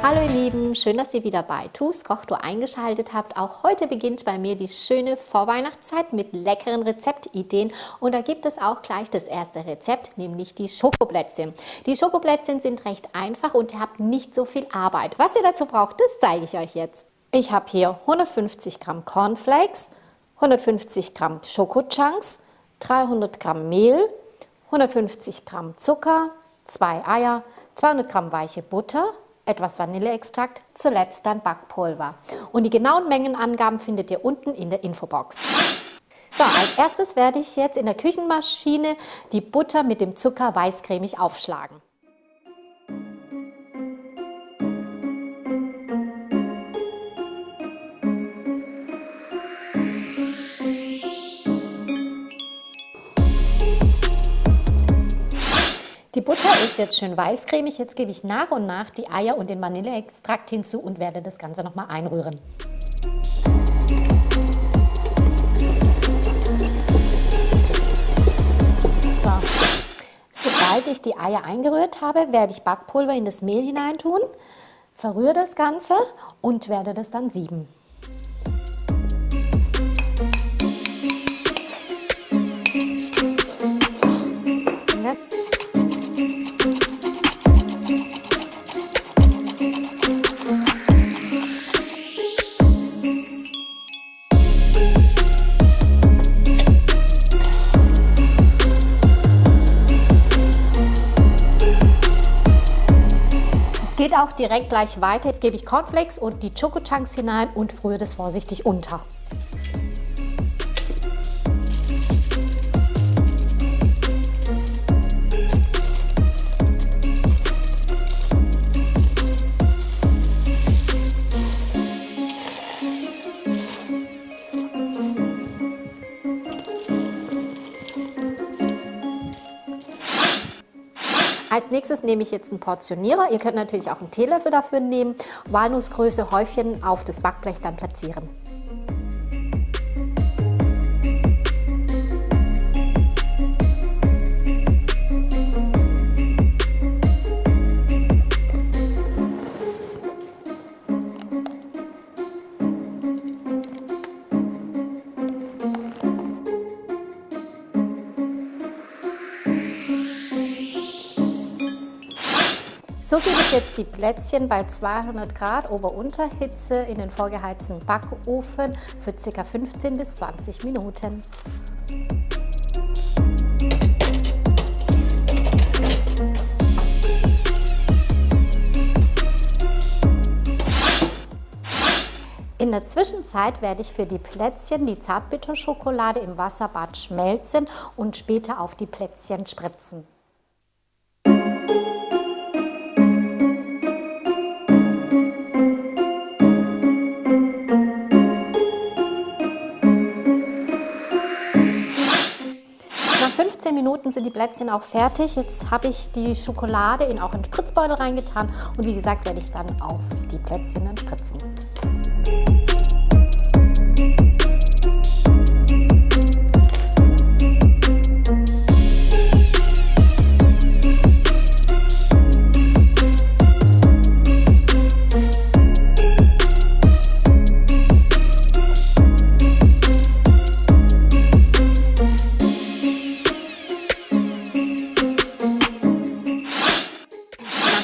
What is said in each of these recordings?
Hallo ihr Lieben, schön, dass ihr wieder bei TuS Kochtour eingeschaltet habt. Auch heute beginnt bei mir die schöne Vorweihnachtszeit mit leckeren Rezeptideen und da gibt es auch gleich das erste Rezept, nämlich die Schokoplätzchen. Die Schokoplätzchen sind recht einfach und ihr habt nicht so viel Arbeit. Was ihr dazu braucht, das zeige ich euch jetzt. Ich habe hier 150 Gramm Cornflakes, 150 Gramm Schokochunks, 300 Gramm Mehl, 150 Gramm Zucker, 2 Eier, 200 Gramm weiche Butter, etwas Vanilleextrakt, zuletzt dann Backpulver. Und die genauen Mengenangaben findet ihr unten in der Infobox. So, als erstes werde ich jetzt in der Küchenmaschine die Butter mit dem Zucker weißcremig aufschlagen. Die Butter ist jetzt schön weißcremig, jetzt gebe ich nach und nach die Eier und den Vanilleextrakt hinzu und werde das Ganze nochmal einrühren. So. Sobald ich die Eier eingerührt habe, werde ich Backpulver in das Mehl hineintun, verrühre das Ganze und werde das dann sieben. Geht auch direkt gleich weiter. Jetzt gebe ich Cornflakes und die Schokochunks hinein und rühre das vorsichtig unter. Als nächstes nehme ich jetzt einen Portionierer. Ihr könnt natürlich auch einen Teelöffel dafür nehmen. Walnussgröße Häufchen auf das Backblech dann platzieren. So gebe ich jetzt die Plätzchen bei 200 Grad Ober-Unterhitze in den vorgeheizten Backofen für ca. 15 bis 20 Minuten. In der Zwischenzeit werde ich für die Plätzchen die Zartbitterschokolade im Wasserbad schmelzen und später auf die Plätzchen spritzen. Nach 15 Minuten sind die Plätzchen auch fertig. Jetzt habe ich die Schokolade auch in den Spritzbeutel reingetan und wie gesagt werde ich dann auf die Plätzchen dann spritzen.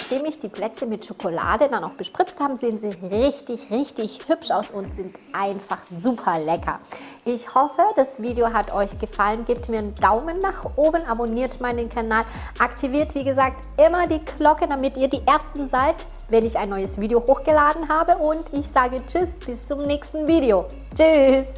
Nachdem ich die Plätzchen mit Schokolade dann auch bespritzt habe, sehen sie richtig, richtig hübsch aus und sind einfach super lecker. Ich hoffe, das Video hat euch gefallen. Gebt mir einen Daumen nach oben, abonniert meinen Kanal, aktiviert wie gesagt immer die Glocke, damit ihr die Ersten seid, wenn ich ein neues Video hochgeladen habe. Und ich sage Tschüss, bis zum nächsten Video. Tschüss!